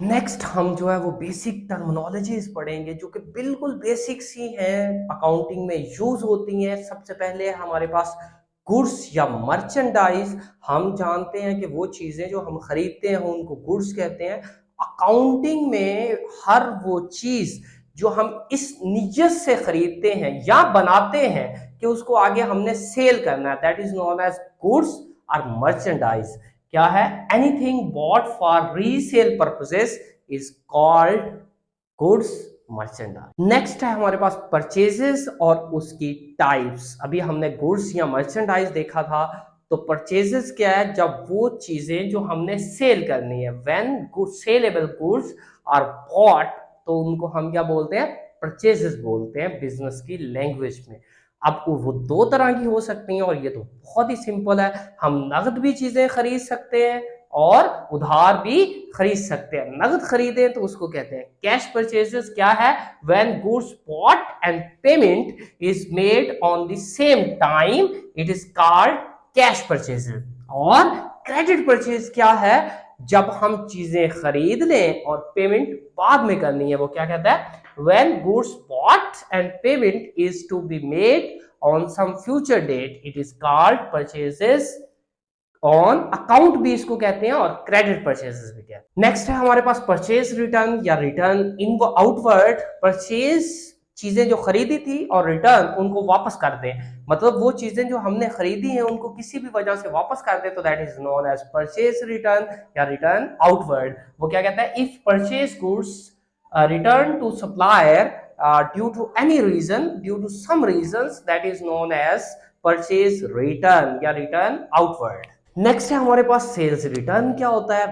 Next हम जो है वो बेसिक टर्मिनोलॉजीज पढ़ेंगे जो कि बिल्कुल बेसिक सी हैं, अकाउंटिंग में यूज होती हैं। सबसे पहले हमारे पास गुड्स या मर्चेंडाइज। हम जानते हैं कि वो चीजें जो हम खरीदते हैं उनको गुड्स कहते हैं। अकाउंटिंग में हर वो चीज जो हम इस नीयत से खरीदते हैं या बनाते हैं कि उसको आगे हमने सेल करना है, that is known as goods और मर्चेंडाइज। क्या है? Anything bought for resale purposes is called goods merchandise. Next है हमारे पास परचेजेस और उसकी टाइप्स। अभी हमने गुड्स या मर्चेंडाइज देखा था, तो परचेजेस क्या है? जब वो चीजें जो हमने सेल करनी है, when goods saleable goods are bought, तो उनको हम क्या बोलते हैं? परचेजेस बोलते हैं बिजनेस की लैंग्वेज में। अब वो दो तरह की हो सकती हैं और ये तो बहुत ही सिंपल है। हम नगद भी चीजें खरीद सकते हैं और उधार भी खरीद सकते हैं। नगद खरीदें तो उसको कहते हैं कैश परचेजेस। क्या है? When goods bought and payment is made on the same time, it is called cash purchases. और क्रेडिट परचेज क्या है? जब हम चीजें खरीद लें और पेमेंट बाद में करनी है, वो क्या कहता है? when goods bought and payment is to be made on some future date, it is called purchases on account भी इसको कहते हैं और क्रेडिट परचेजेस भी कहते हैं। नेक्स्ट है हमारे पास परचेज रिटर्न या रिटर्न इन आउटवर्ड। परचेज चीजें जो खरीदी थी और रिटर्न उनको वापस कर दें, मतलब वो चीजें जो हमने खरीदी हैं उनको किसी भी वजह से वापस कर दें, तो that is known as purchase return या रिटर्न आउटवर्ड। वो क्या कहता है? If purchase goods return to supplier due to any reason, due to some reasons, that is known as purchase return या return outward। नेक्स्ट है हमारे पास sales return. क्या होता है?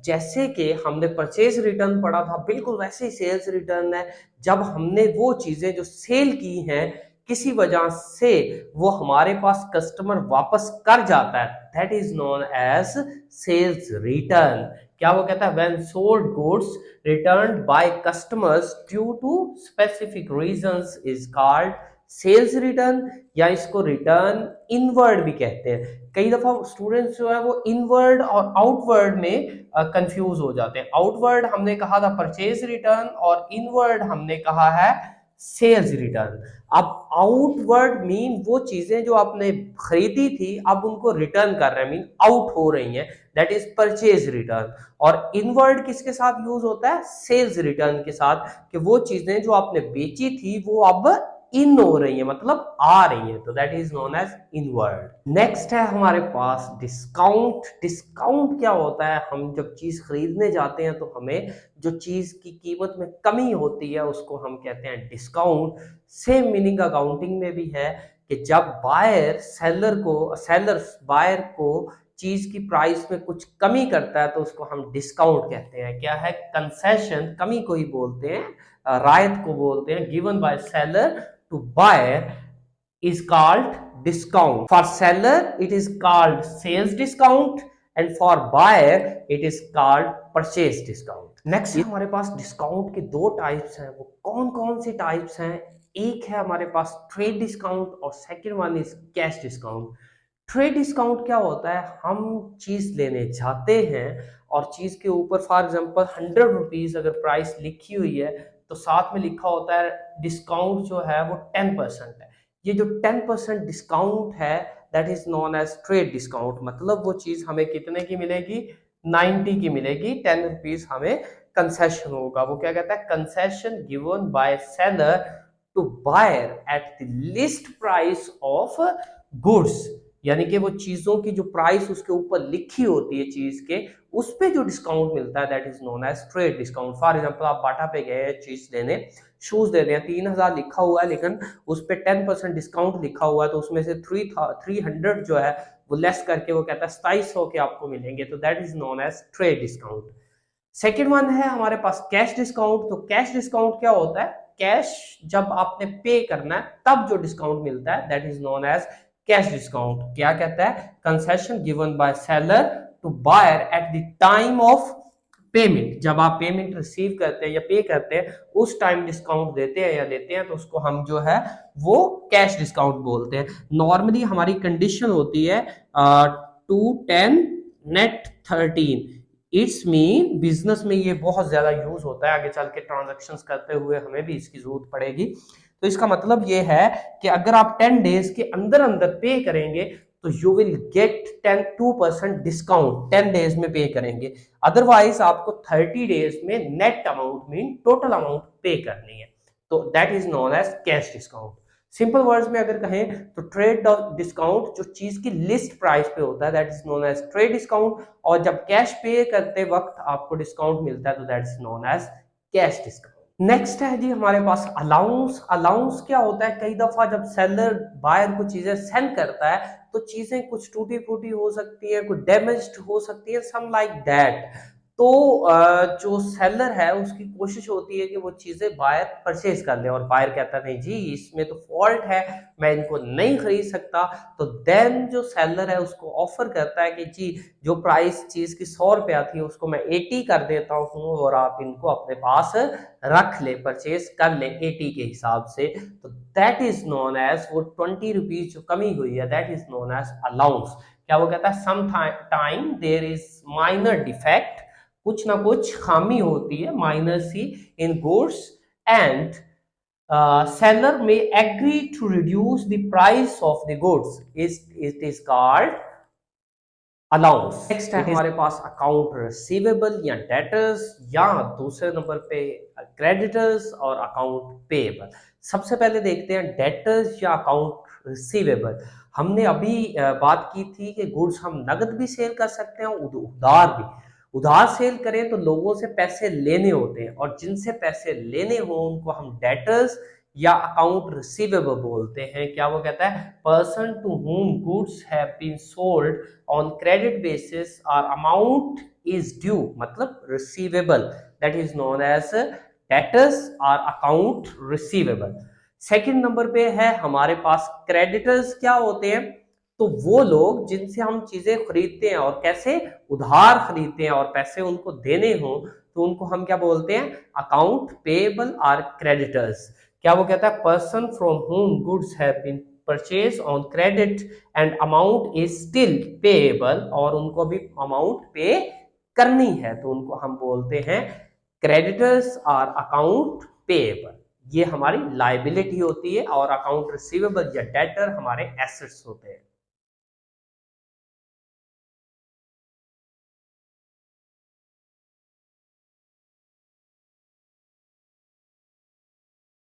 जैसे कि हमने परचेज रिटर्न पढ़ा था, बिल्कुल वैसे ही सेल्स रिटर्न है। जब हमने वो चीजें जो सेल की हैं किसी वजह से वो हमारे पास कस्टमर वापस कर जाता है, that is known as sales return. क्या वो कहता है? When sold goods returned by customers due to specific reasons is called sales return, या इसको रिटर्न इनवर्ड भी कहते हैं। कई दफा स्टूडेंट्स जो है वो इनवर्ड और आउटवर्ड में कंफ्यूज हो जाते हैं। आउटवर्ड हमने कहा था परचेज रिटर्न और इनवर्ड हमने कहा है सेल्स रिटर्न। अब आउटवर्ड मीन वो चीजें जो आपने खरीदी थी अब उनको रिटर्न कर रहे हैं, मीन आउट हो रही हैं, दैट इज परचेज रिटर्न। और इनवर्ड किसके साथ यूज होता है? सेल्स रिटर्न के साथ, कि वो चीजें जो आपने बेची थी वो अब इन हो रही है, मतलब आ रही है, तो that is known as inward. Next है हमारे पास डिस्काउंट। डिस्काउंट क्या होता है? हम जब चीज खरीदने जाते हैं तो हमें जो चीज की कीमत में कमी होती है उसको हम कहते हैं डिस्काउंट। सेम मीनिंग अकाउंटिंग में भी है कि जब बायर सेलर बायर को चीज की प्राइस में कुछ कमी करता है तो उसको हम डिस्काउंट कहते हैं। क्या है? कंसेशन, कमी को ही बोलते हैं, रायत को बोलते हैं। Given by seller to buyer is called discount. For seller it is called sales discount and for buyer it is called purchase discount। Next हमारे पास डिस्काउंट के दो टाइप्स हैं। वो कौन कौन सी टाइप्स हैं? एक है हमारे पास ट्रेड डिस्काउंट और second one is cash discount. Trade discount क्या होता है? हम चीज लेने जाते हैं और चीज के ऊपर फॉर एग्जांपल 100 रुपीज अगर प्राइस लिखी हुई है तो साथ में लिखा होता है डिस्काउंट जो है वो 10% है। ये जो 10% डिस्काउंट है that is known as trade discount. मतलब वो चीज हमें कितने की मिलेगी? 90 की मिलेगी, 10 रुपीज हमें कंसेशन होगा। वो क्या कहता है? Concession given by seller to buyer at the list price of goods, यानी कि वो चीजों की जो प्राइस उसके ऊपर लिखी होती है चीज के, उस पे जो डिस्काउंट मिलता है that is known as trade discount. For example आप बाटा पे गए चीज लेने, शूज ले रहे हैं, 3000 लिखा हुआ है लेकिन उस पे 10% डिस्काउंट लिखा हुआ है, तो उसमें से 300 जो है वो लेस करके वो कहता है 2700 के आपको मिलेंगे, तो that is known as trade discount. Second one है हमारे पास कैश डिस्काउंट। तो कैश डिस्काउंट क्या होता है? कैश जब आपने पे करना है तब जो डिस्काउंट मिलता है that is known as cash discount. क्या कहता है? Concession given by seller to buyer at the time of payment. जब आप पेमेंट रिसीव करते हैं या पे करते हैं उस टाइम डिस्काउंट देते हैं या लेते हैं तो उसको हम जो है वो कैश डिस्काउंट बोलते हैं। नॉर्मली हमारी कंडीशन होती है 2 10 नेट 13, इट्स मीन बिजनेस में ये बहुत ज्यादा यूज होता है, आगे चल के ट्रांजेक्शन्स करते हुए हमें भी इसकी जरूरत पड़ेगी। तो इसका मतलब ये है कि अगर आप 10 डेज के अंदर अंदर पे करेंगे तो you will get 2% discount, 10 days में पे करेंगे। अदरवाइज आपको 30 डेज में net amount mean total amount pay करनी है, तो that is known as cash discount. Simple words में अगर कहें तो ट्रेड डिस्काउंट जो चीज की लिस्ट प्राइस पे होता है that is known as trade discount, और जब कैश पे करते वक्त आपको डिस्काउंट मिलता है तो that is known as cash discount. Next है जी हमारे पास अलाउंस। अलाउंस क्या होता है, कई दफा जब सेलर बायर को चीजें सेल करता है तो चीजें कुछ टूटी फूटी हो सकती है, कुछ डैमेज्ड हो सकती है, सम लाइक दैट। तो जो सेलर है उसकी कोशिश होती है कि वो चीजें बायर परचेज कर ले, और बायर कहता है नहीं जी इसमें तो फॉल्ट है, मैं इनको नहीं खरीद सकता। तो देन जो सेलर है उसको ऑफर करता है कि जी जो प्राइस चीज की 100 रुपया थी उसको मैं 80 कर देता हूँ और आप इनको अपने पास रख ले, परचेज कर ले 80 के हिसाब से। तो दैट इज नोन एज वो 20 रुपीज जो कमी हुई है that is known as allowance. क्या वो कहता है some time there is minor defect, कुछ ना कुछ खामी होती है माइनर सी in goods, and seller may agree to reduce the price of the goods, is it is called allowance. Next है हमारे पास अकाउंट रिसीवेबल या डेटर्स, या दूसरे नंबर पे क्रेडिटर्स और अकाउंट पेएबल। सबसे पहले देखते हैं डेटर्स या अकाउंट रिसीवेबल। हमने अभी बात की थी कि गुड्स हम नगद भी सेल कर सकते हैं, उधार भी। उधार सेल करें तो लोगों से पैसे लेने होते हैं, और जिनसे पैसे लेने हो उनको हम डेटर्स या अकाउंट रिसीवेबल बोलते हैं। क्या वो कहता है person to whom goods have been sold on credit basis और अमाउंट इज ड्यू, मतलब receivable, that is known as debtors और अकाउंट रिसीवेबल। सेकंड नंबर पे है हमारे पास क्रेडिटर्स। क्या होते हैं, तो वो लोग जिनसे हम चीजें खरीदते हैं और कैसे उधार खरीदते हैं और पैसे उनको देने हो तो उनको हम क्या बोलते हैं अकाउंट पेएबल और क्रेडिटर्स। क्या वो कहता है person from whom goods have been purchase on credit and amount is still payable, और उनको भी अमाउंट पे करनी है तो उनको हम बोलते हैं क्रेडिटर्स और अकाउंट पेएबल। ये हमारी लाइबिलिटी होती है, और अकाउंट रिसीवेबल या डेटर हमारे एसेट्स होते हैं।